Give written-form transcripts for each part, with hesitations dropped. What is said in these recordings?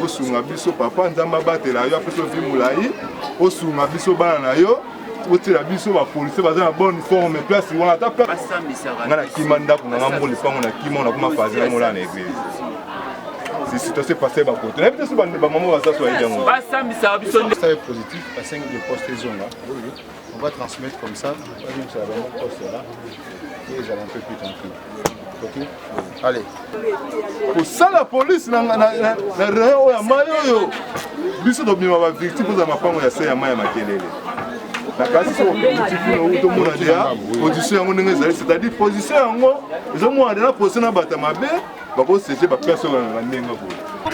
Osunga biso papa nzamba batela yo apeso vi mulai osunga biso bana na yo otela biso ba police baza na bonne forme place wana ta place ngana kimanda kuna ngambo lipango na kima na kuma fazer mola na église si situation passé ba côté na biso ba maman ba ça soit yango basa misa biso c'est positif à 5 de poste zone là on va transmettre comme ça ça va mon poste là et j'allais un peu plus tranquille. Okay. Allez. Pour ça la police na réunion ya mayo biso do bima ba victime za mapango ya ya maya makelele. La kasi so petit to mona dia position yango ndenge ezali c'est-à-dire position yango ezo mona na position na bata mabe ba ko seje ba personne na ndenge ko.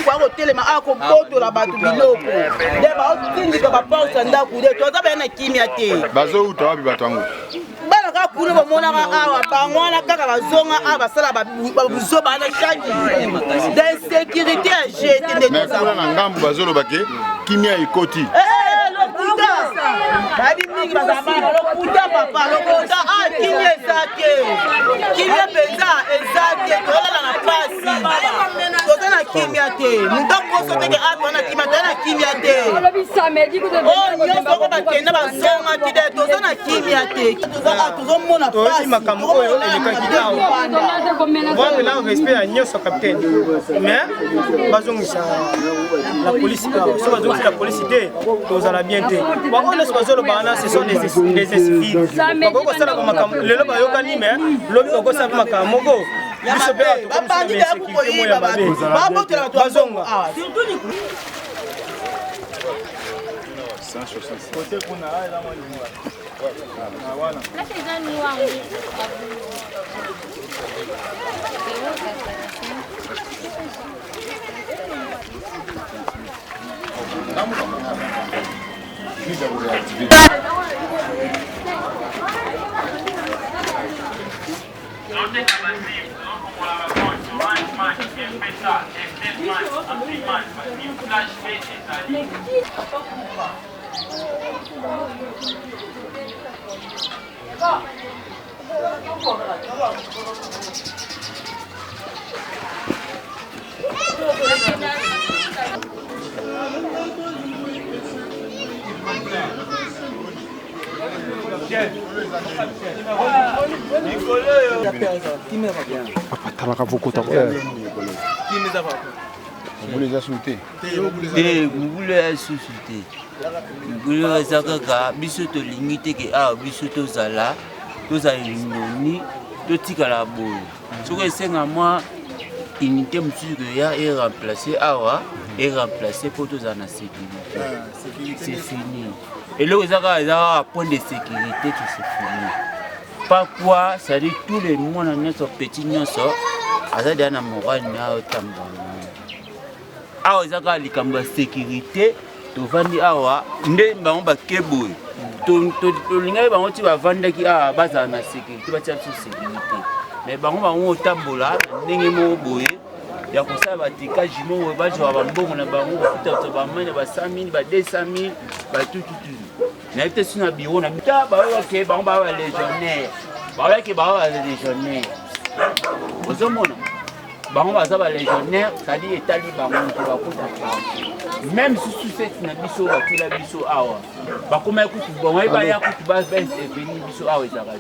Kwa telema ako boto la batu biloko. De ba otindika ba pausa ndaku de to za ba na kimia te. Bazo uta wapi batango. Bana ka kuna ba mona ka awa ba ngwana kaka bazonga aba sala ba buzo ba na changi. De sécurité à jeter de mais kuna na ngambu bazolo bake kimia ikoti. Babi mingi bazabana lo puta papa lo kota kimia ezake. Kimia penza ezake tola na pasi. Toza na kimia te. Muta koso teke atwa na kimia te na kimia te. Oh nyoso ko bakenda bazonga ti de toza na kimia te. Toza mona pasi. Makambo oyo elekaki dawa. Voilà là respect à nyoso capitaine. Mais bazongisa la police so bazongisa la police te toza la bien te. On laisse pas le banana, ce sont des civils. Pourquoi ça la makambo le loba yokani mais lobi ko sa makambo go. Biso pe ba bandi da ku koyi ba ba bote la bazonga. Surtout ni 160. Côté kuna ala mo ni voilà. Là c'est un noir. Vous les insultez. Vous voulez insulter. Vous voulez kaka biso to limite ke a biso to zala to za indoni to tikala boyo. Soko esenga moi unité mususu que ya est remplacé awa est remplacé pour to za na sécurité. C'est fini. Et là ezaka point de sécurité que c'est fini. Pas quoi, ça dit tous les mois na nyonso petit nyonso azadi na moral na otambona. Awa ezaka likambo ya sécurité to vandi awa nde bango bakeboy to lingai bango ti bavandaki awa baza na sécurité batia biso sécurité mais bango otambola ndenge moko boye ya kosala batikage moko bazwa bambongo na bango bafuta bamane ba 100 000 ba 200 000 ba tututu na ete sina bureau na mita baoke bango ba légionnaire baoke ba légionnaire ozomona bango baza ba légionnaire c'est-à-dire etali bango bakota même si c'est na biso batila biso awa bakoma ekutu bango ebaya kutu ba intervenir biso awa ezaka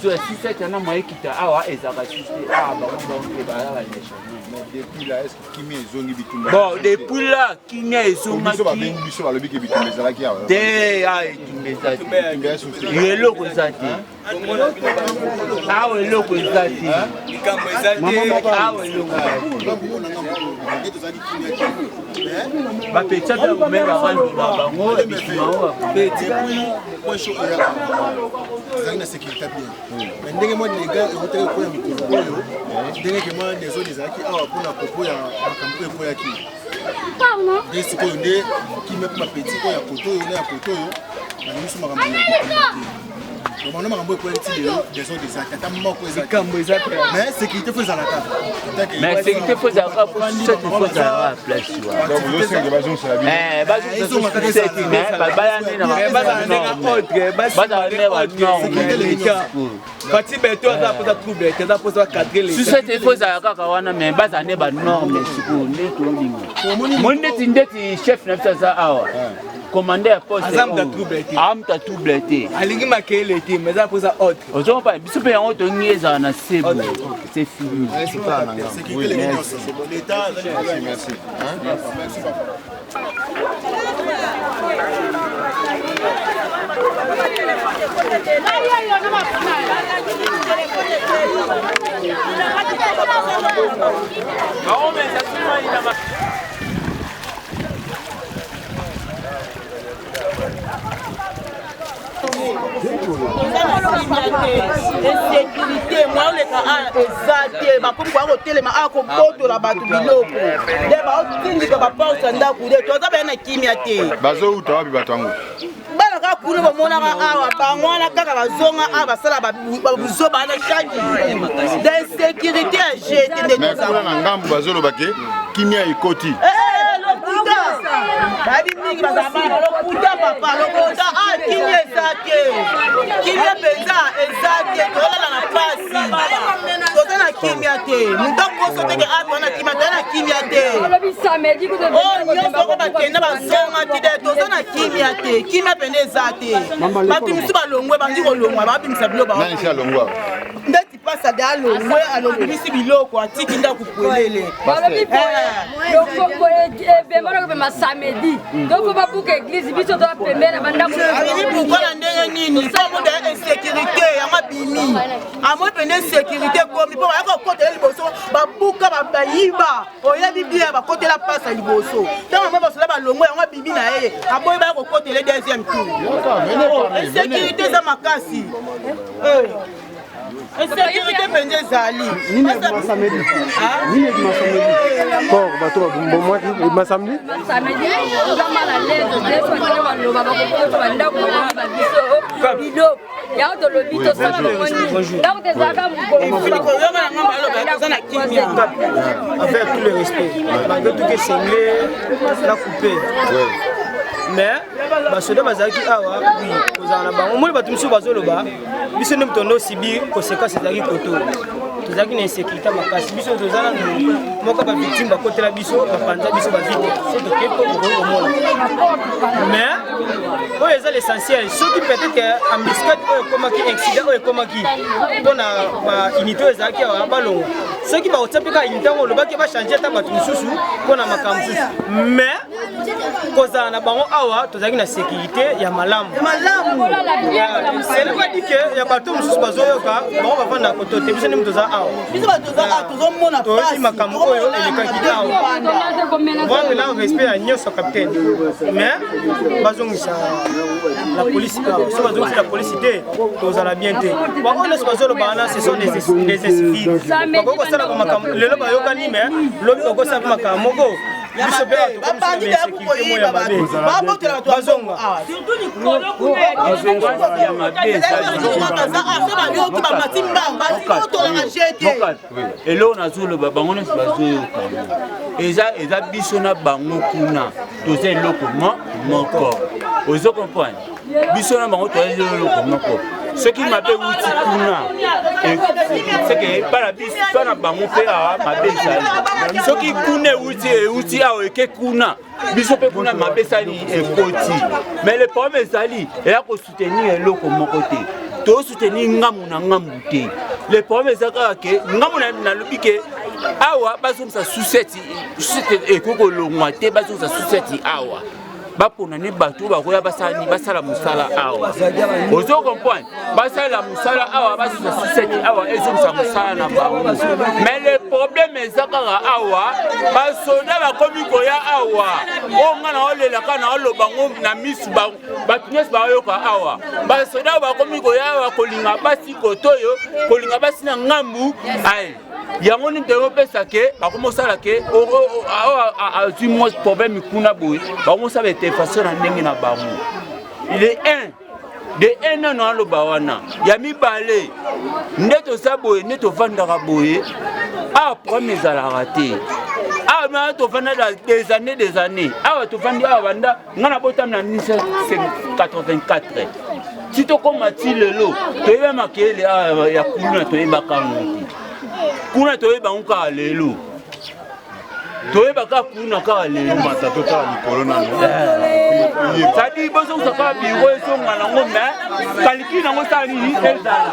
so si c'est na moyen kita awa ezaka susté awa bango ba légionnaire. Depuis là, est-ce que Kimi est zone bitumba? Bon, depuis là, Kimi est zone bitumba. Biso balobi ke bitumba ezala ki awa. Te ay bitumba. Yelo ko zati. Awe lo ko zati. Likambo ezali awe lo ko. Ba petsa ta ko mera bandu ba bango bitumba wa depuis point chaud ezali na sécurité bien. Mais ndenge mo les gars ezoteka ko ya mikolo oyo ndenge ke mo des zones ezalaki awa mpona propos ya makambo ekoyaki. Nde sikoyo nde kimi mpe bapeti oyo ya poto oyo na ya poto oyo na miso makambo ya bon makambo ko enti des autres des atata moko ezaka mais sécurité faut za la table mais sécurité faut za la faut za la place donc vous aussi bazon c'est la vie bazon c'est mais bala nina Parti beto za poza trouble, za poza cadrer les. Société faut za kaka wana mais baza ne ba norme siku ndeto ndingo. Monde tindeti chef na ça awa. Commander poste. Azam da trouble. Am ta trouble té. Alingi makele té mais za poza autre. Ozo pa biso pe yango to ngeza na sebo. C'est fini. Sécurité l'État. Merci. Merci. Insécurité, moi on est exalté, ma pour pouvoir hotel ma akopoto la batu biloko. De ba otindi ka papa osanda kude, to za ba na kimia te. bazo utawapi batango Bana ka kuna ba mona ka awa bangwana kaka bazonga aba sala ba buzo ba na shaki. D'insécurité à jeter de mais kuna na ngambu bazo lobake kimia ikoti Babi mingi bazabana lokuta papa lokuta kimia ezake. Kimia penza ezake tola na pasi. Toza na kimia te. Muta koso teke api na kimia te na kimia te. Oh nyonso ko bakenda bazonga tide toza na kimia te. Kimia pende ezate. Babi misu balongwe bandi kolongwa babi misabilo ba. nani sha longwa Ndeti pasa da longwe alobisi biloko atiki nda kupwelele. Samedi. Donc on va pour l'église, biso doit pembena banda ko. Ani pourquoi la ndenge nini? Pas mo de insécurité ya mabimi. Amo pende sécurité komi po ba ko côté liboso ba buka ba bayiba. Oya bibia ba côté la passe liboso. Tant mo ba sola ba longo ya mabimi na ye. Aboy ba ko côté le deuxième tour. Insécurité za makasi. Insécurité pende zali. Nini samedi. Nini samedi. Bon, bato bon moi samedi. Samedi, on va mal à l'aise, des fois on va lo baba ko banda ko ba biso. Bido. Ya to lo bito sala ko ni. Donc des aga mo Avec tout le respect, malgré tout que c'est la couper. Mais basoda bazaki awa oui kozana bango moi bato miso bazoloba biso ne mtondo sibi conséquences ezaki koto tozaki na insécurité makasi biso tozana moko ba victime bakotela biso bapanza biso ba vite c'est de quelque komona mais oyo eza l'essentiel soki peut-être embuscade oyo komaki accident oyo komaki pona ba unité ezaki awa balongo soki ba otapika unité ngo lobaki ba changer ta bato misusu pona makambo mais kozana bango awa tozaki na sécurité ya malamu c'est le dit que ya bato mususu bazoyoka bango bafanda koto te biso ndimo toza awa biso toza tozomona pasi makambo oyo elekaki awa vraiment là respect ya nyonso capitaine mais bazongisa la police awa so bazongisa la police te tozala bien te bango nyonso bazoloba wana ce sont des civils bakoko kosala makambo lelo bayokani mais lobi bakosala makambo moko biso pe babandi da kukoyiba bato babotela bato bazonga surtout likolo kuna ya mabesa bayoki bamati mbanga otolaka jete eloko nazoloba bango nyonso bazoyoka eza biso na bango kuna toza eloko moko ozo comprendre biso na bango toza eloko moko soki mabe wuti kuna seke bana biso na bango mpe awa mabe ezali soki kuna euti awa eke kuna biso mpe kuna mabe esali ekoti mais le problème ezali eya kosoutenir eloko moko te tosoutenir ngambu na ngambu te le problème eza kaka ke ngambu nalobi ke awa bazongisa suseti ekokolongwa te bazongisa suseti awa bapona ne bato bakoya basala musala awa ozo comprendre basala musala awa basala suseti awa ezongisa musala na bango mais le problème eza kaka awa basoda bakomi koya awa o ngana olelaka na oloba ngo na misu bato nyonso bayoka awa basoda bakomi koya awa kolinga basi kotoyo kolinga basi na ngambu aye yango ni te opesa ke bakomosala ke azwi mwa problème kuna boye bakomosala etefasio na ndenge na bango il est un de 1 an na loba wana ya mibale nde toza boye nde tovandaka boye awa problème ezalaka te awa ma tovanda des années awa tovandi awa banda nga na botami na 1984 si tokoma ti lelo toyeba makele ya kuna toyebaka ngo te kuna toyeba ngo kaka lelo toyeba kaka kuna kaka lelo sadi bozokusa kaka biro ezonga nango me kaliki nango sala nini ezala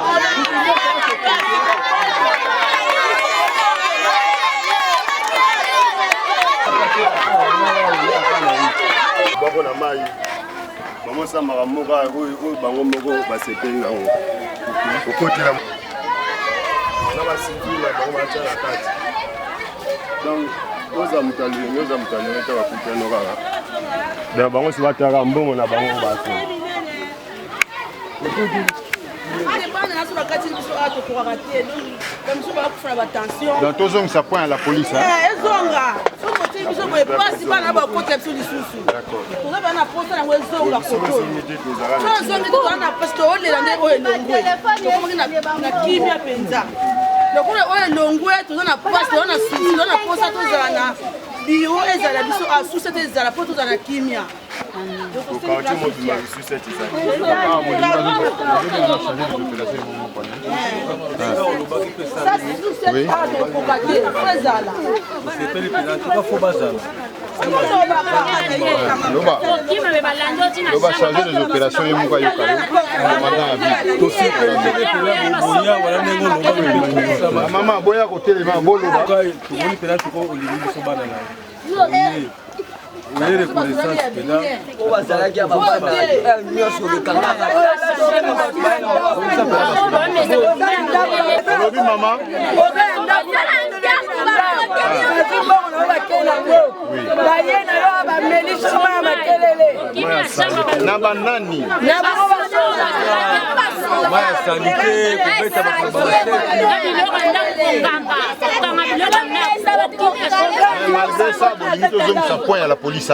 bako na mai bamosambaka moko oyo bango moko basepeli nango okotela na basivile bango batya na kati donc oza moto alenge oza moto alenge ta bakutano kaka donc bango si bataka mbongo na bango bato donc tozongisa point à la police ezonga soki biso boye pasi bana bakota biso lisusu toza bana posa yango ezonga kotoozongi toza na pasi toolela nde oyo elongwe tokomaki na kimia mpenza lokola oyo elongwe toza na pasi toza na susi toza na posa tozala na biro ezala biso asusi te ezala mpo tozala na kimia loba changer les opérations et mouka yoka maman boya kotelema boloba Oui, reconnaissance pénale. maman. Naba nani? Malgré ça, vous avez un point à la police.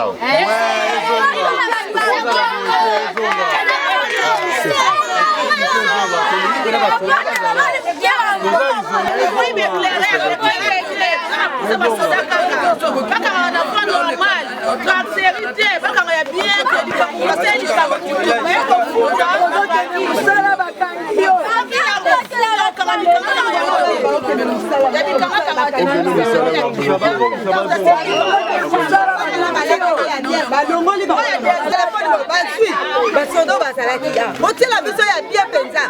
otela biso ya bie mpenza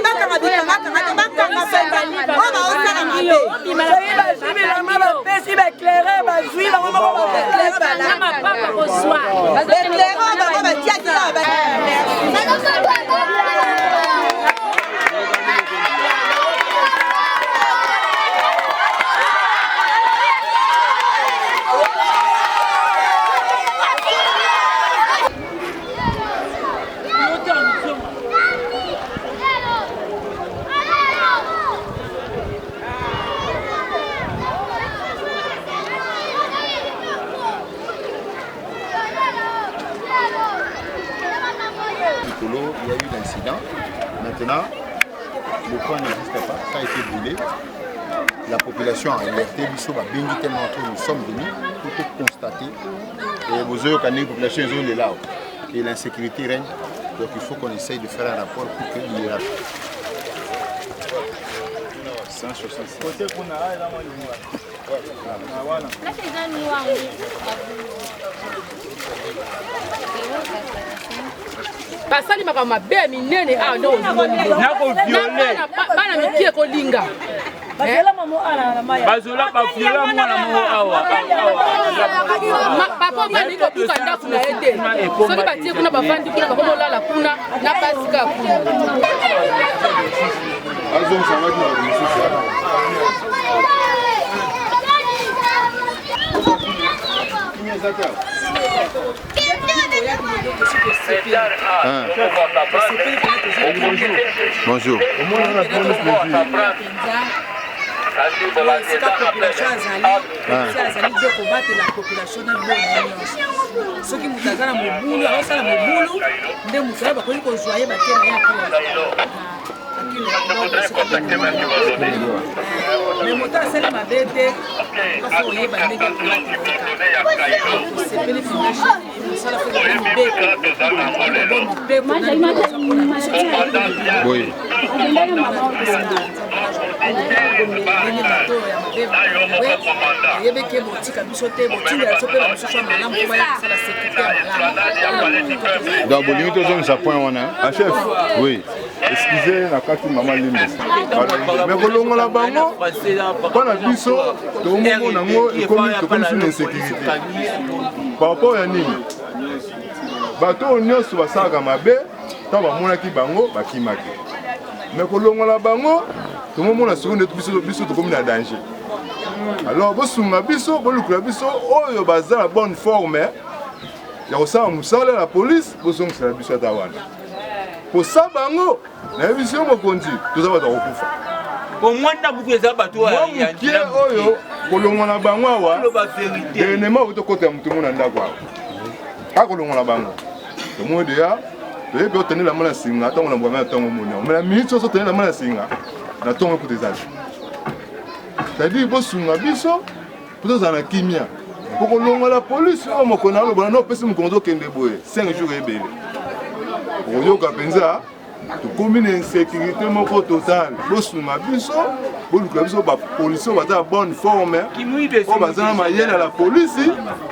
bakanga bikanga bakanga bilama bapesi baéclaire bazwi bango moko baéclaire bango batiaki il y a eu l'incident. Maintenant, le point n'existe pas, ça a été brûlé. La population a alerté, nous sommes venus pour constater. Et vous avez la population est là. Et l'insécurité règne. Donc il faut qu'on essaye de faire un rapport pour qu'il y ait la... 166. basali makambo mabe ya minene awa nde bana mikie kolinga bazola baviola mwana mo awa papa bani kobuka ndako na ye te soki batie kuna bavandi kuna bakomolala kuna na basika kuna Bonjour. esika population azali de kobatela population na biloko nyonso soki moto aza na mobulu aosala mobulu nde moto oyo bakoki kozwa ye bakena ye me moto asali mabe te kasi oyeba ndenge akosepeli mosala fe ayebeke botika biso te botindela biso mpe na mosusu ya malamu po baya kosala sécurité ya malamu donc bolingi tozongisa point wana chef oui excusez na kati mama limbisi mais kolongola bango mpona biso tokomona yango ekomi suna insécurité par rapport ya nini bato oyo nyonso basalaka mabe ntango bamonaki bango bakimaki mais kolongola bango tomomona seconde biso tokomi na danger alors bosunga biso bolukula biso oyo baza na bonne forme ya kosala mosala ya police bozongisela biso ata wana kosa bango nayebi biso yo mokonzi toza bato kokufa omwanda buku eza bato mokie oyo kolongola bango awa denema oyo tokotela motu mo na ndako awa kaka kolongola bango tomoi deya toyebi otenela mo na singa ntango na mbwama ya ntango monio me na minute oso otenela mo na singa na ntongo ekuta ezali c'est-à-dire bosunga biso po tozala na kimia po kolongola polisi oyo mokonzi alobana na opesi mokonzi okende boye 5 jours ebele okoyoka mpenza tokomi na insécurité moko totale bosunga biso bolukela biso bapolisi oyo baza na bonne forme oyo baza na mayele ya la polisi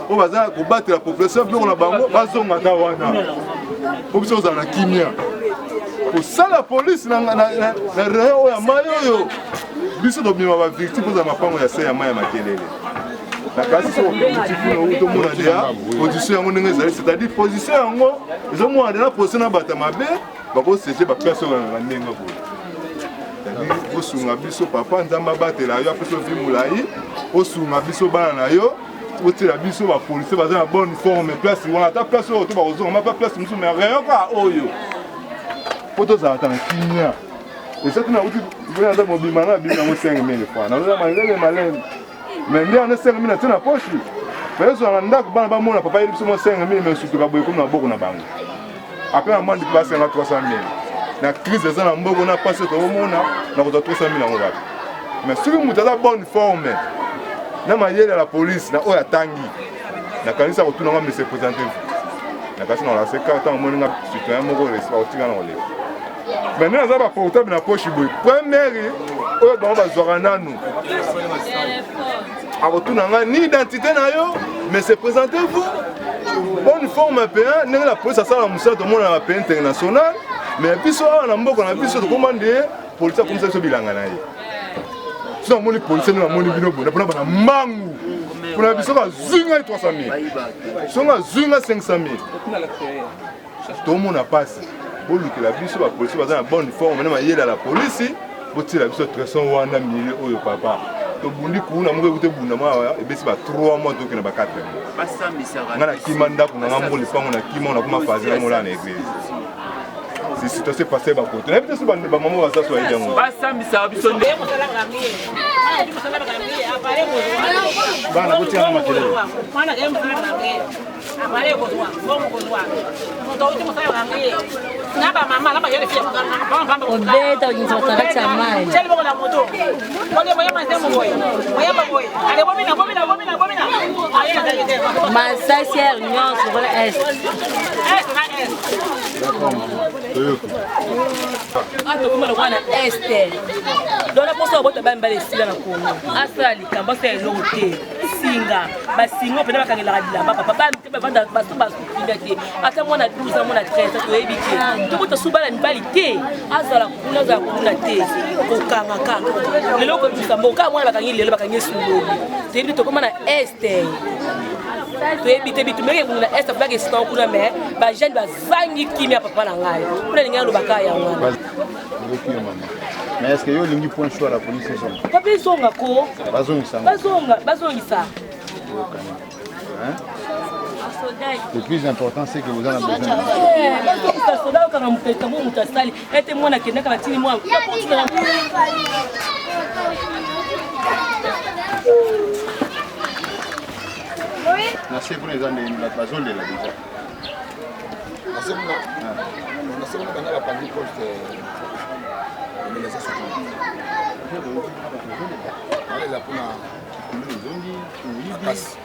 oyo baza na kobatela population biloko na bango bazonga ata wana po biso ozala na kimia kosala polisi na rayon oyo ya mai oyo biso tobima bavictime ozala mapango ya se ya mai ya makelele nakasi so tomona deya position yango ndenge ezali c'est-à-dire position yango ezomona dena position na bato mabe bakosete baplace oyo na ndenge boye c'est-à-dire osunga biso papa nzambe abatela yo apesi ovi molai osunga biso bana na yo otela biso bapolisier baza na bonne forme place wana ata place oyo to bakozonga mapa place mosusu me rayon kaka oyo po tozalaka na kimia esati na uti aza mobima na bimi yango 5 000 fois nazoza malele malele mais nde ane 5 000 atie na poche pe ezwaka na ndako bana bamona papa yeli biso mo 5 000 mais sutuka boye komi na boko na bango apres na mandi mpe basenga 300 000 na crise eza na mboko na pasi tokomona na kozwa 300 000 yango bato mais soki moto aza bonne forme na mayele ya la polise na oyo atangi nakanisa kotuna ngo mese présente vous nakasi na olase kaka ntango moninga citoyen moko resipa kotika na koleka mais nde naza baportable na poche boye première oyo bango bazwaka nanu akotuna nga ni identité na yo mais se présente vous bonne forme mpe ndenge la polise asala mosala tomona na pays international mais biso awa na mboka na biso tokomande polisi akomisa biso bilanga na ye so namoni polisi nde namoni bino boye mpona bana mbangu mpona biso kazwinga 300 000 so ngazwinga 500 000 tomona pasi bolukela biso bapolisi baza na bonne forme na mayele ya la polisi botila biso tresor wana mili oyo papa tobundi kuna moko ekute bunda mwa ebesi ba 3 mois tokende ba 4 mois nga na kima ndako na ngambo lipango na kima na kuma faze na mola na église si situation passé ba kote na biso ba maman ba saso aide ngo basambisa biso nde bana botia na makelele mwana kemu sana ngamie amale ko twa bongo ko twa to uti musala ngamie naba mama lama yele fia bamba obeta ujinzota cha mai chele bongo la moto wale moya manzemo boy moya boy ale bomina ayena tete masasi ya nyonso bona est ato kuma lo kana est dona poso bota bamba le sila na kono asali kamba se lo te singa basinga pena bakangela bilamba papa bamte bavanda basumba subimete ata mwana 12 mwana 13 to ebike to bota subala ni bali te azala kuna za kuna te kokanga kanga lelo ko bisambo ka mwana bakangeli lelo bakangeli sulobi tendi to kuma na est to ebite bitu meke kuna est abage sta kuna me ba jeune bazangi kimia papa na ngai kuna ninga lo bakaya wana mais est-ce que yo lingi point choix la police ça papa isonga ko bazongisa le plus important c'est que vous en avez besoin soldat quand on peut comment mutasali était moi na kenda kana tini moi Na se kuna eza ndeni bato bazolela deja. Na se kuna bana bapandi poste omeleza soki. Alela kuna Zongi, kasi.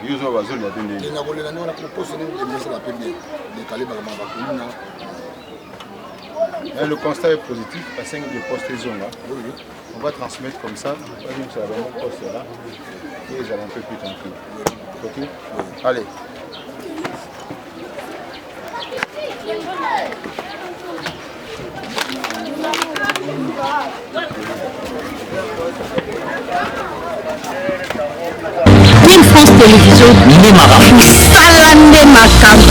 Yuzo bazolela te ndeni. Na kolela ndenge wana poste ndenge omeleza la pe bien. Décalé ba bakuna. Le constat est positif, à 5 des postes zonga. On va transmettre comme ça, ça va mon poste là, et ils allaient un peu plus tranquille. Ok? Allez. Une France Télévisions, Salande Makam.